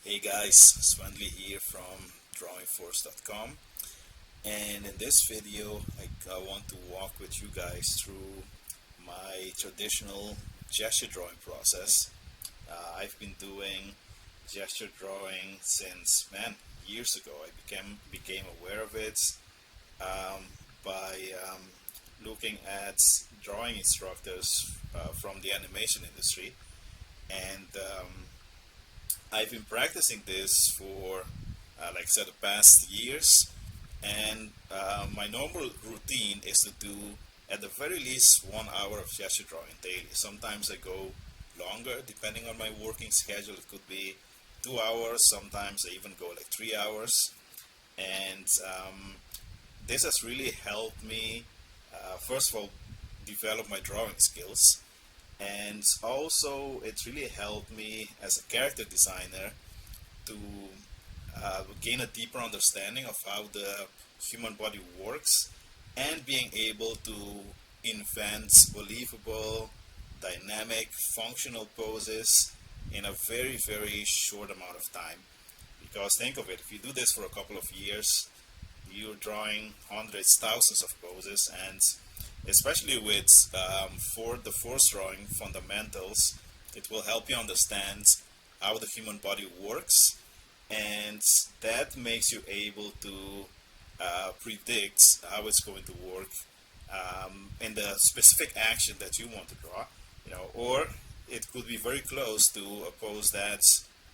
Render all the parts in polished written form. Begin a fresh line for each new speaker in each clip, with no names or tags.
Hey guys, Swendly here from drawingforce.com, and in this video I want to walk with you guys through my traditional gesture drawing process. I've been doing gesture drawing since, years ago. I became aware of it um, by looking at drawing instructors from the animation industry, and I've been practicing this for, like I said, the past years. And my normal routine is to do at the very least 1 hour of gesture drawing daily. Sometimes I go longer depending on my working schedule. It could be 2 hours, sometimes I even go like 3 hours. And this has really helped me, first of all, develop my drawing skills. And also, it really helped me as a character designer to gain a deeper understanding of how the human body works and being able to invent believable, dynamic, functional poses in a very, very short amount of time. Because think of it, if you do this for a couple of years, you're drawing hundreds, thousands of poses, and especially with for the force drawing fundamentals, it will help you understand how the human body works, and that makes you able to predict how it's going to work in the specific action that you want to draw, or it could be very close to a pose that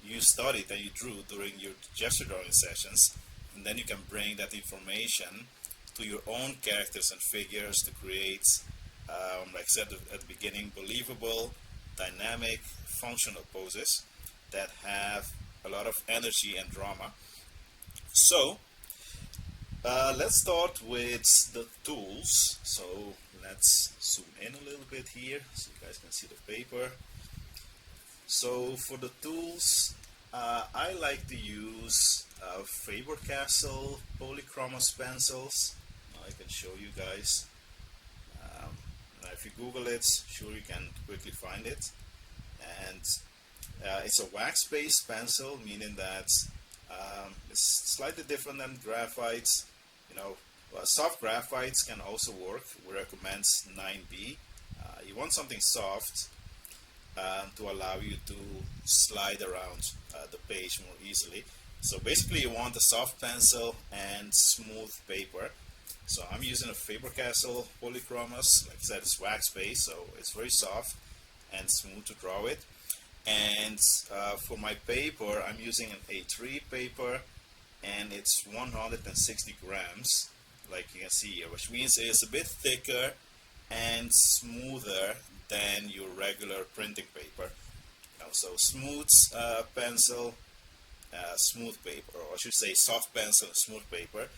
you studied and you drew during your gesture drawing sessions, and then you can bring that information to your own characters and figures to create, like I said at the beginning, believable, dynamic, functional poses that have a lot of energy and drama. So, let's start with the tools. So, let's zoom in a little bit here so you guys can see the paper. So, for the tools, I like to use Faber-Castell polychromos pencils. I can show you guys. If you Google it, sure you can quickly find it. And it's a wax-based pencil, meaning that it's slightly different than graphite. Soft graphites can also work. We recommend 9B. You want something soft to allow you to slide around the page more easily. So basically you want a soft pencil and smooth paper. So I'm using a Faber-Castell polychromos. Like I said, it's wax-based, so it's very soft and smooth to draw it. And for my paper, I'm using an A3 paper, and it's 160 grams, like you can see here, which means it's a bit thicker and smoother than your regular printing paper. So smooth pencil, smooth paper, or I should say soft pencil and smooth paper.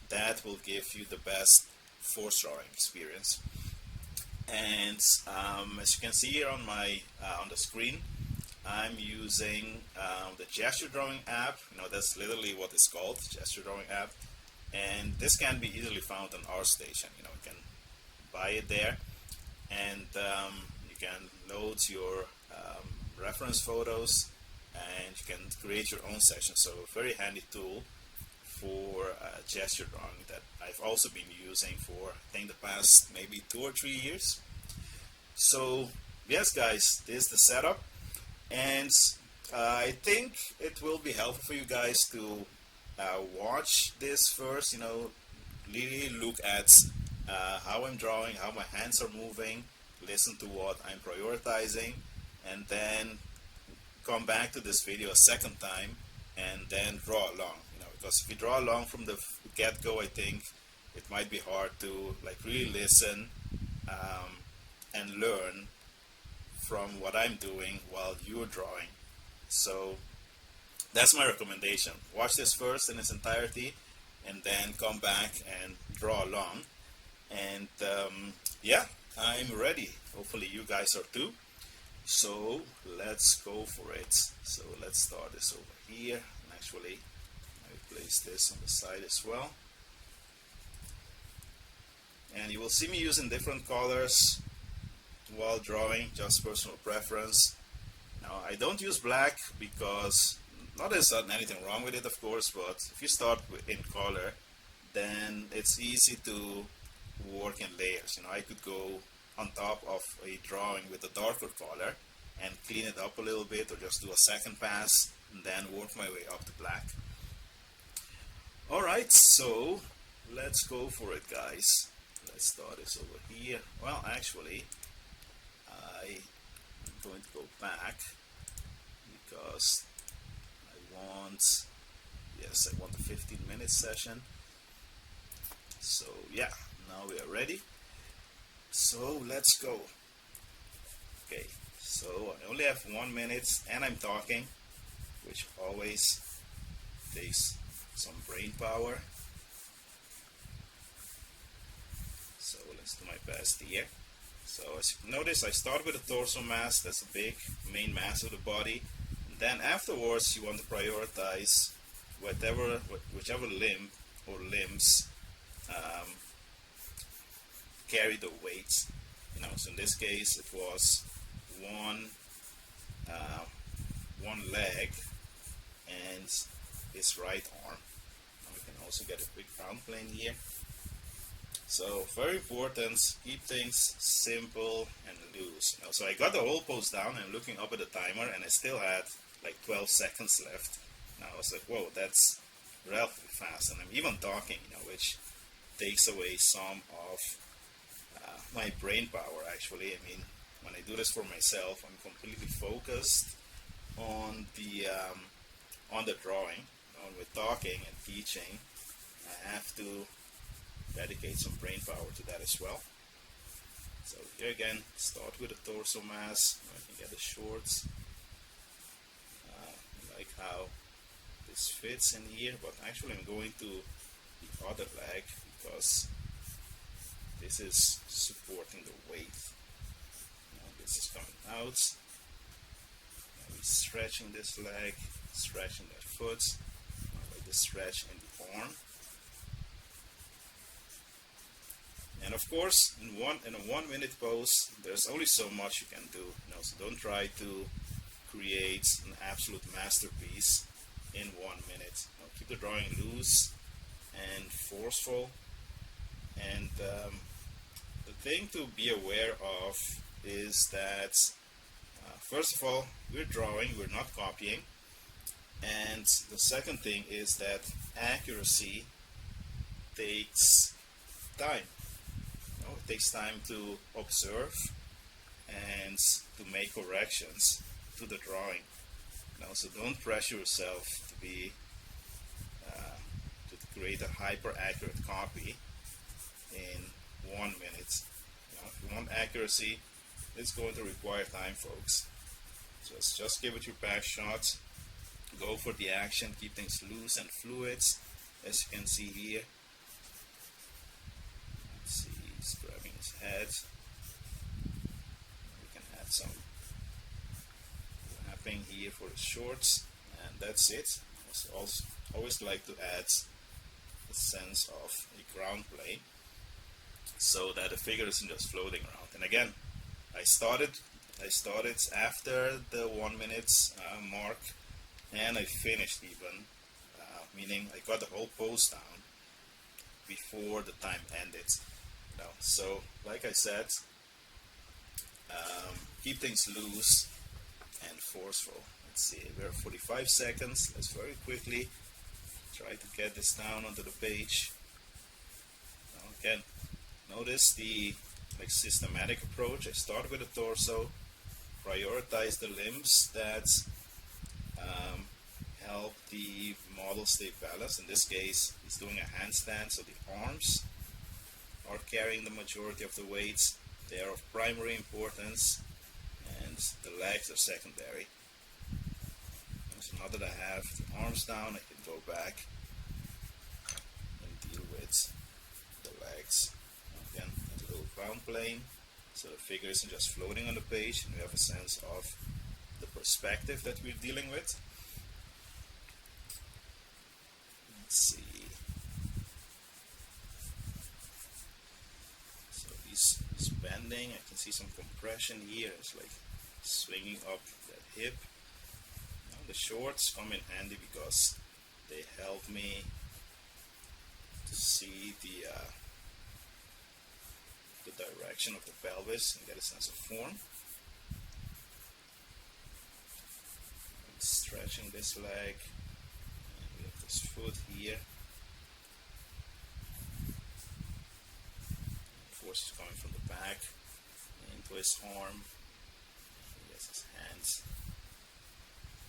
That will give you the best force drawing experience. And as you can see here on my on the screen, I'm using the gesture drawing app. That's literally what it's called, gesture drawing app. And this can be easily found on ArtStation. You can buy it there, and you can load your reference photos, and you can create your own section. So a very handy tool for gesture drawing that I've also been using for I think the past maybe 2 or 3 years. So yes guys, this is the setup, and I think it will be helpful for you guys to watch this first, really look at how I'm drawing, how my hands are moving, listen to what I'm prioritizing, and then come back to this video a second time and then draw along. Because if you draw along from the get-go, I think it might be hard to really listen and learn from what I'm doing while you're drawing. So that's my recommendation. Watch this first in its entirety, and then come back and draw along. And yeah, I'm ready. Hopefully you guys are too. So let's go for it. So let's start this over here. And actually, place this on the side as well, and you will see me using different colors while drawing, just personal preference. Now I don't use black because Not there's not anything wrong with it, of course, but if you start in color, then it's easy to work in layers. I could go on top of a drawing with a darker color and clean it up a little bit, or just do a second pass and then work my way up to black. Alright, so let's go for it, guys. Let's start this over here. Well, actually, I'm going to go back because I want a 15-minute session. So yeah, now we are ready. So let's go. Okay, so I only have 1 minute and I'm talking, which always takes some brain power. So let's do my best here. So as you can notice, I start with the torso mass. That's the big main mass of the body. And then afterwards, you want to prioritize whichever limb or limbs carry the weight. So in this case, it was one leg and his right arm. Now we can also get a quick ground plane here. So very important, keep things simple and loose. So I got the whole pose down and looking up at the timer, and I still had like 12 seconds left. Now I was like, whoa, that's relatively fast, and I'm even talking, which takes away some of my brain power. Actually, I mean, when I do this for myself, I'm completely focused on the drawing. When we're talking and teaching, I have to dedicate some brain power to that as well. So here again, start with the torso mass. I can get the shorts. I like how this fits in here, but actually I'm going to the other leg because this is supporting the weight. Now this is coming out. Now we're stretching this leg, stretching that foot. Now like the stretch in the arm. And of course, in a 1 minute pose, there's only so much you can do. So don't try to create an absolute masterpiece in 1 minute. Keep the drawing loose and forceful. And the thing to be aware of is that, first of all, we're drawing, we're not copying. And the second thing is that accuracy takes time. It takes time to observe and to make corrections to the drawing. So don't pressure yourself to create a hyper accurate copy in 1 minute. If you want accuracy, it's going to require time, folks. So just give it your best shot. Go for the action. Keep things loose and fluid, as you can see here. Let's see. Grabbing his head. We can add some wrapping here for the shorts, and that's it. I always like to add a sense of a ground plane so that the figure isn't just floating around. And again, I started after the 1 minute mark, and I finished even, meaning I got the whole pose down before the time ended. So, like I said, keep things loose and forceful. Let's see, we're 45 seconds. Let's very quickly try to get this down onto the page. Again, notice the systematic approach. I start with the torso, prioritize the limbs that help the model stay balanced. In this case, he's doing a handstand, so the arms are carrying the majority of the weights. They are of primary importance, and the legs are secondary. So now that I have the arms down, I can go back and deal with the legs. Again, a little ground plane, so the figure isn't just floating on the page, and we have a sense of the perspective that we're dealing with. Let's see. He's bending. I can see some compression here. It's like swinging up that hip. The shorts come in handy because they help me to see the direction of the pelvis and get a sense of form. I'm stretching this leg, and we have this foot here. Force is coming from the back into his arm. He has his hands.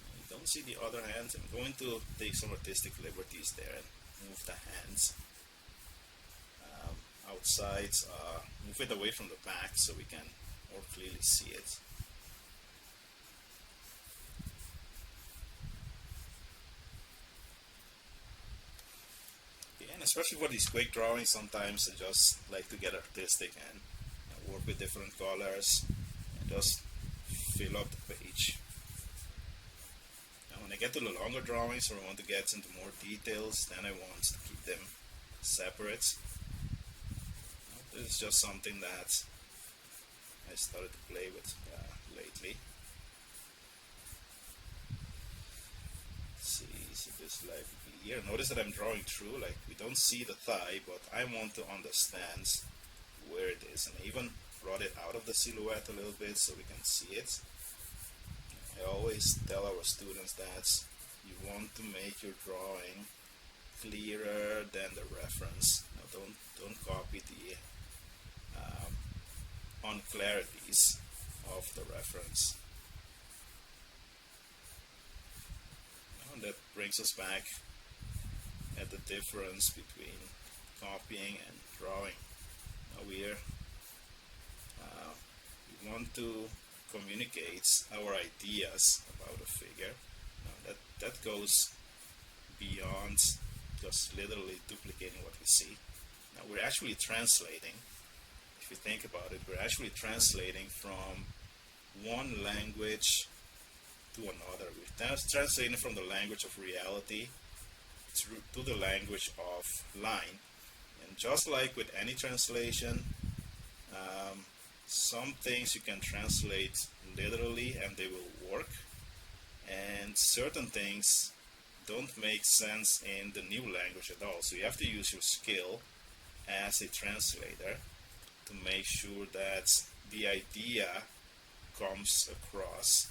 And you don't see the other hands. I'm going to take some artistic liberties there and move the hands outside, move it away from the back so we can more clearly see it. Yeah, and especially for these quick drawings, sometimes I just like to get artistic and work with different colors and just fill up the page. Now when I get to the longer drawings, or I want to get into more details, then I want to keep them separate. This is just something that I started to play with lately. Let's see, so this leg here. Notice that I'm drawing through, like we don't see the thigh, but I want to understand where it is. And I even brought it out of the silhouette a little bit so we can see it. I always tell our students that you want to make your drawing clearer than the reference. Now don't copy the unclarities of the reference. And that brings us back at the difference between copying and drawing. Now we want to communicate our ideas about a figure. Now that goes beyond just literally duplicating what we see. Now we're actually translating. If you think about it, we're actually translating from one language to another. We're translating from the language of reality to the language of line. And just like with any translation, some things you can translate literally and they will work, and certain things don't make sense in the new language at all. So you have to use your skill as a translator to make sure that the idea comes across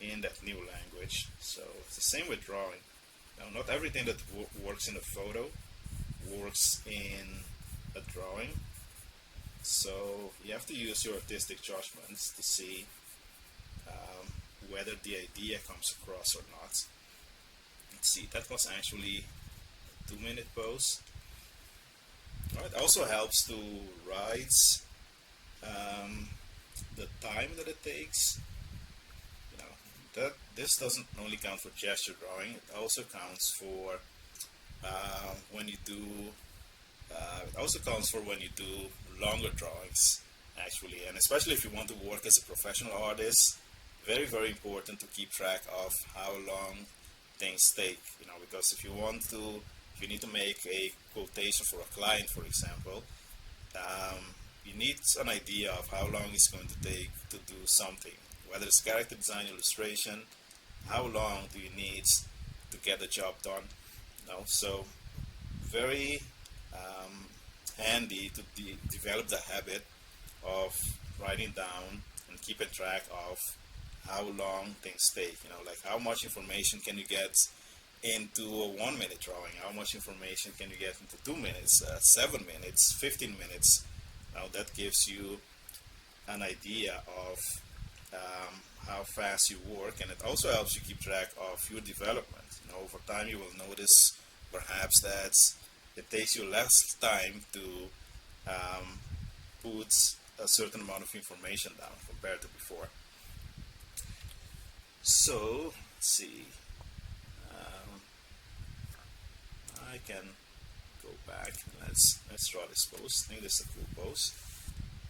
in that new language. So it's the same with drawing. Now, not everything that works in a photo works in a drawing. So you have to use your artistic judgments to see whether the idea comes across or not. Let's see, that was actually a 2-minute pose. It also helps to write the time that it takes. This doesn't only count for gesture drawing; it also counts for when you do. It also counts for when you do longer drawings, actually, and especially if you want to work as a professional artist. Very, very important to keep track of how long things take. Because if you need to make a quotation for a client, for example, you need an idea of how long it's going to take to do something, whether it's character design, illustration. How long do you need to get the job done? So very handy to develop the habit of writing down and keeping track of how long things take. Like how much information can you get into a 1-minute drawing? How much information can you get into 2 minutes, 7 minutes, 15 minutes? Now that gives you an idea of how fast you work, and it also helps you keep track of your development. Over time you will notice perhaps that it takes you less time to put a certain amount of information down compared to before. So let's see. I can go back. Let's draw this pose. I think this is a cool pose.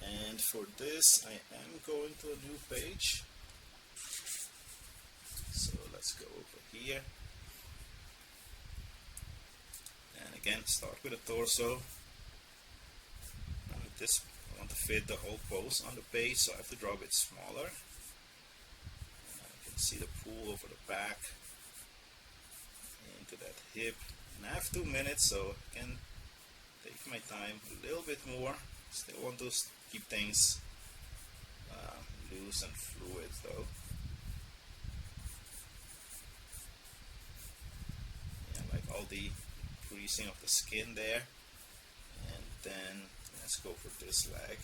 And for this, I am going to a new page. So let's go over here. And again, start with the torso. I want to fit the whole pose on the page, so I have to draw a bit smaller. And I can see the pool over the back. to that hip. And I have 2 minutes, so I can take my time a little bit more. Still want to keep things loose and fluid though. Yeah, like all the creasing of the skin there. And then let's go for this leg.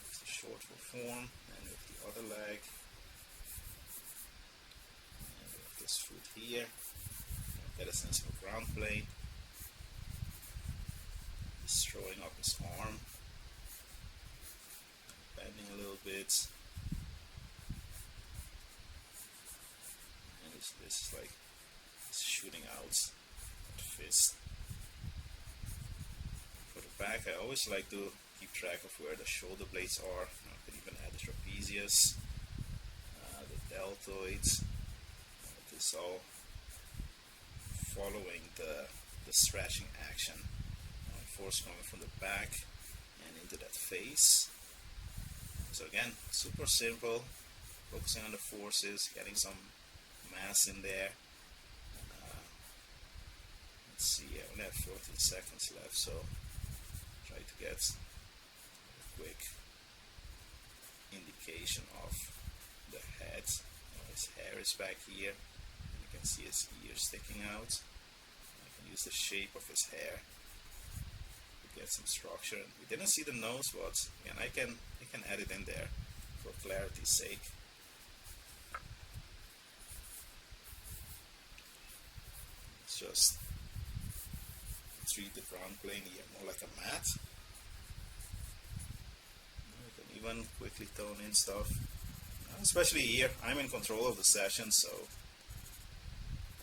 It's the short form, and with the other leg. And we have this foot here. Get a sense of a ground plane. He's throwing up his arm, bending a little bit. And this is like shooting out that fist. For the back, I always like to keep track of where the shoulder blades are. I can even add the trapezius, the deltoids. This all following the stretching action. Force coming from the back and into that face. So again, super simple. Focusing on the forces, getting some mass in there. Let's see, I only have 14 seconds left, so try to get a quick indication of the head. His hair is back here. You can see his ears sticking out. I can use the shape of his hair to get some structure. We didn't see the nose, but again, I can add it in there for clarity's sake. Let's just treat the ground plane here more like a mat. You can even quickly tone in stuff. Especially here, I'm in control of the session, so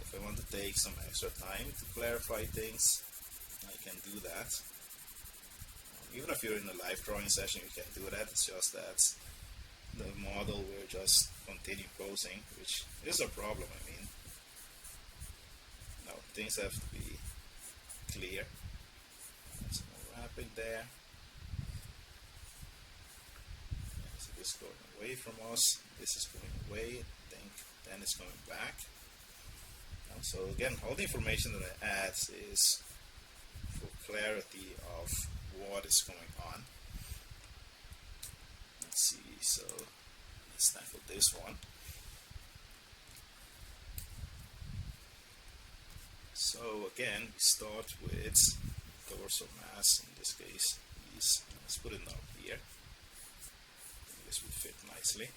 if I want to take some extra time to clarify things, I can do that. Even if you're in a live drawing session, you can do that. It's just that the model will just continue posing, which is a problem, I mean. Now, things have to be clear. Some more rapid there. So this is going away from us. This is going away. I think then it's going back. So again, all the information that I add is for clarity of what is going on. Let's see, so let's tackle this one. So again, we start with dorsal mass. In this case, let's put it up here. This would fit nicely.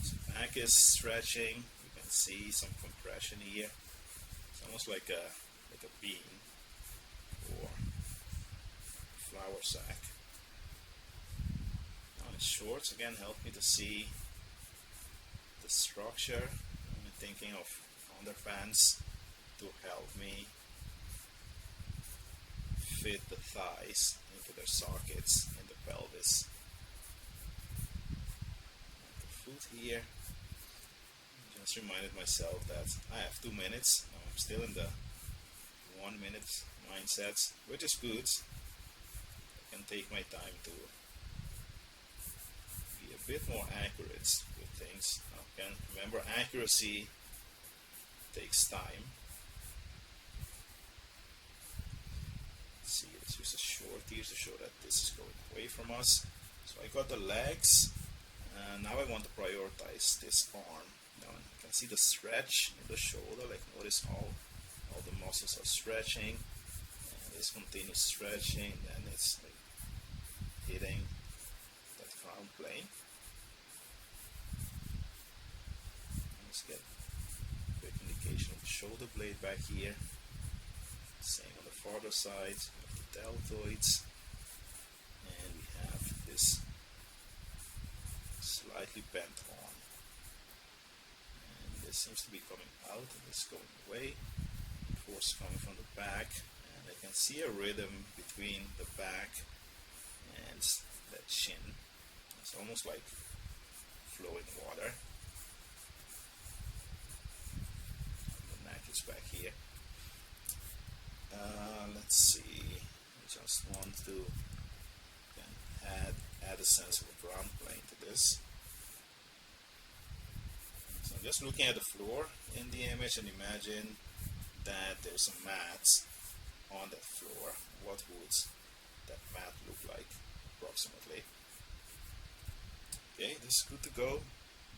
So back is stretching. You can see some compression here. It's almost like a bean or flour sack. Now the shorts again help me to see the structure. I'm thinking of underpants to help me fit the thighs into their sockets in the pelvis. The foot here. Just reminded myself that I have 2 minutes. Now I'm still in the 1 minute mindset, which is good. I can take my time to be a bit more accurate with things. Now, again, remember, accuracy takes time. Let's see, let's use a short here to show that this is going away from us. So I got the legs, and now I want to prioritize this arm. Now you can see the stretch in the shoulder, like notice all the muscles are stretching, and this continues stretching, then it's like hitting that ground plane. Let's get a quick indication of the shoulder blade back here. Same on the farther side, we have the deltoids, and we have this slightly bent arm. And this seems to be coming out, and it's going away. Force coming from the back, and I can see a rhythm between the back and that shin. It's almost like flowing water. The neck is back here. Let's see. I just want to add a a sense of a ground plane to this. So I'm just looking at the floor in the image and imagine that there's some mats on that floor. What would that mat look like approximately? Okay, this is good to go.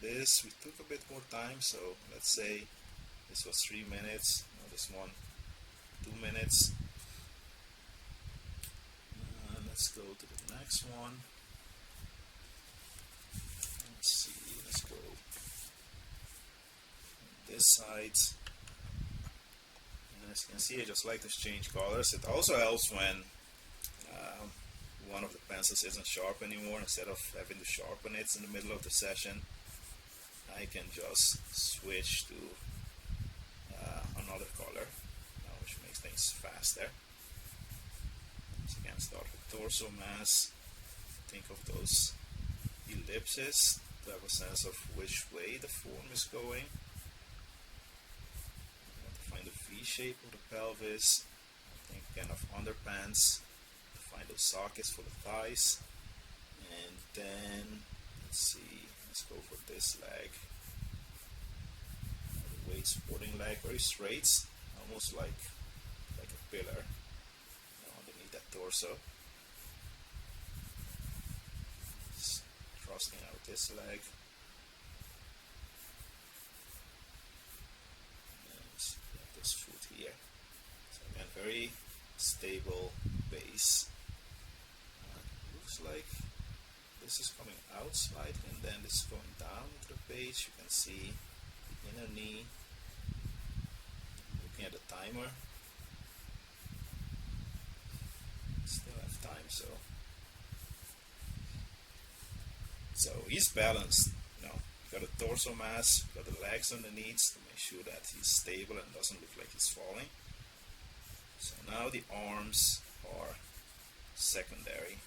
This we took a bit more time, so let's say this was 3 minutes. Now this one 2 minutes. Let's go to the next one. Let's see, let's go on this side. And as you can see, I just like to change colors. It also helps when one of the pencils isn't sharp anymore. Instead of having to sharpen it in the middle of the session, I can just switch to another color, which makes things faster. So again, start with torso mass. Think of those ellipses to have a sense of which way the form is going. I want to find the V shape of the pelvis. I think again of underpants. To find those sockets for the thighs. And then, let's see, let's go for this leg. The weight supporting leg, very straight, almost like a pillar underneath that torso. Just thrusting out this leg. And this foot here. So again, very stable base. Looks like this is coming out slightly and then this is going down into the page. You can see the inner knee. Looking at the timer. Still have time, so he's balanced. You know, got a torso mass, got the legs underneath to make sure that he's stable and doesn't look like he's falling. So now the arms are secondary.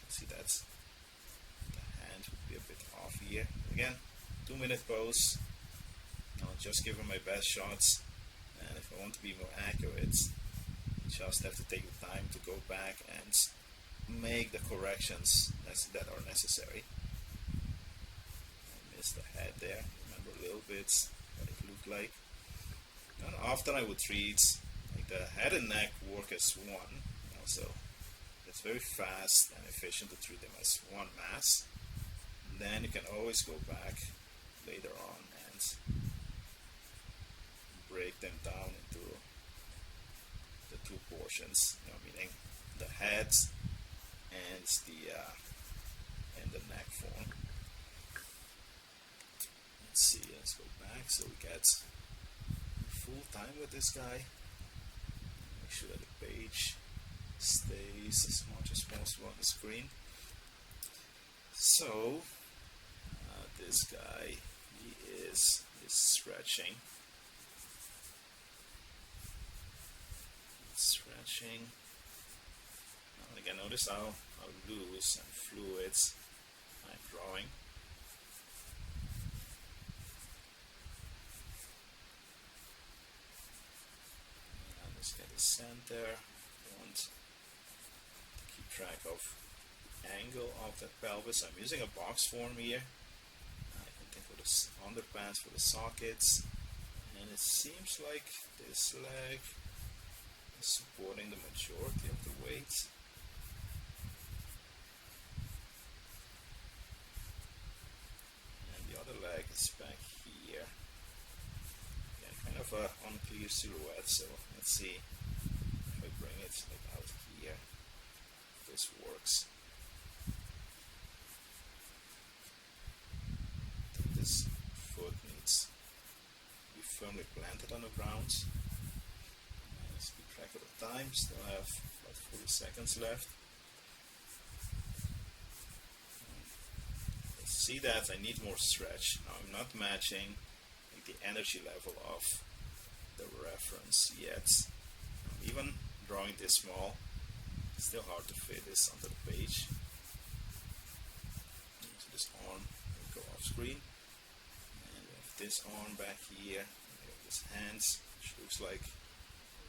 See that the hand would be a bit off here. Again, 2-minute pose. I'll just give him my best shots, and if I want to be more accurate, just have to take the time to go back and make the corrections that are necessary. I missed the head there. Remember a little bit what it looked like. And often I would treat like the head and neck work as one. So it's very fast and efficient to treat them as one mass. And then you can always go back later on and break them down into the two portions, meaning the head and the neck form. Let's see, let's go back so we get full time with this guy. Make sure that the page stays as much as possible on the screen. So this guy, he is stretching. And again, notice how loose and fluid I'm drawing. And let's get the center. I want to keep track of the angle of that pelvis. I'm using a box form here. I can think of the underpants for the sockets. And it seems like this leg is supporting the majority of the weight. And the other leg is back here. Again, kind of a unclear silhouette, so let's see if I bring it like out here. If this works. I think this foot needs to be firmly planted on the ground. Let's keep track of the time. Still have about 40 seconds left. See that I need more stretch. Now I'm not matching the energy level of the reference yet. Even drawing this small, it's still hard to fit this onto the page. So this arm will go off screen. And we have this arm back here. And we have this hand, which looks like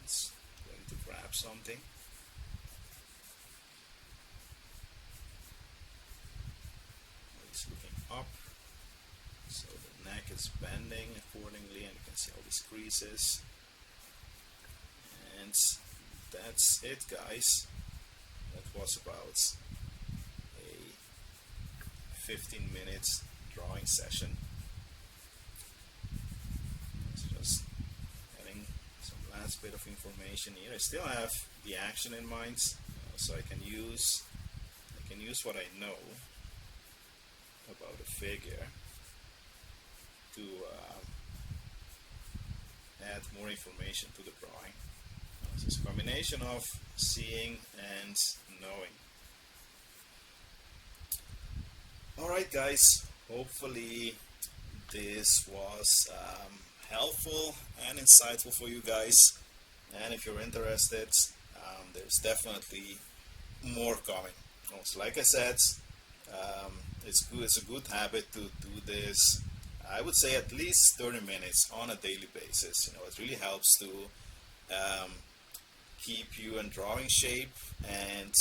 it's going to grab something. is looking up, so the neck is bending accordingly, and you can see all these creases. And that's it, guys. That was about a 15 minutes drawing session. It's just adding some last bit of information here. I still have the action in mind, so I can use what I know about the figure to add more information to the drawing. So it's a combination of seeing and knowing. Alright guys, hopefully this was helpful and insightful for you guys, and if you're interested, there's definitely more coming. So like I said, it's a good habit to do this. I would say at least 30 minutes on a daily basis. It really helps to keep you in drawing shape and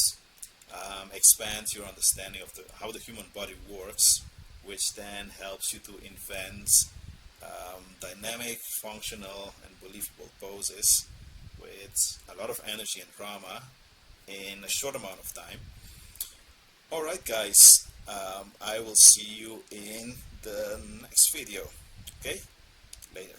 expand your understanding of how the human body works, which then helps you to invent dynamic, functional, and believable poses with a lot of energy and drama in a short amount of time. Alright guys, I will see you in the next video. Okay? Later.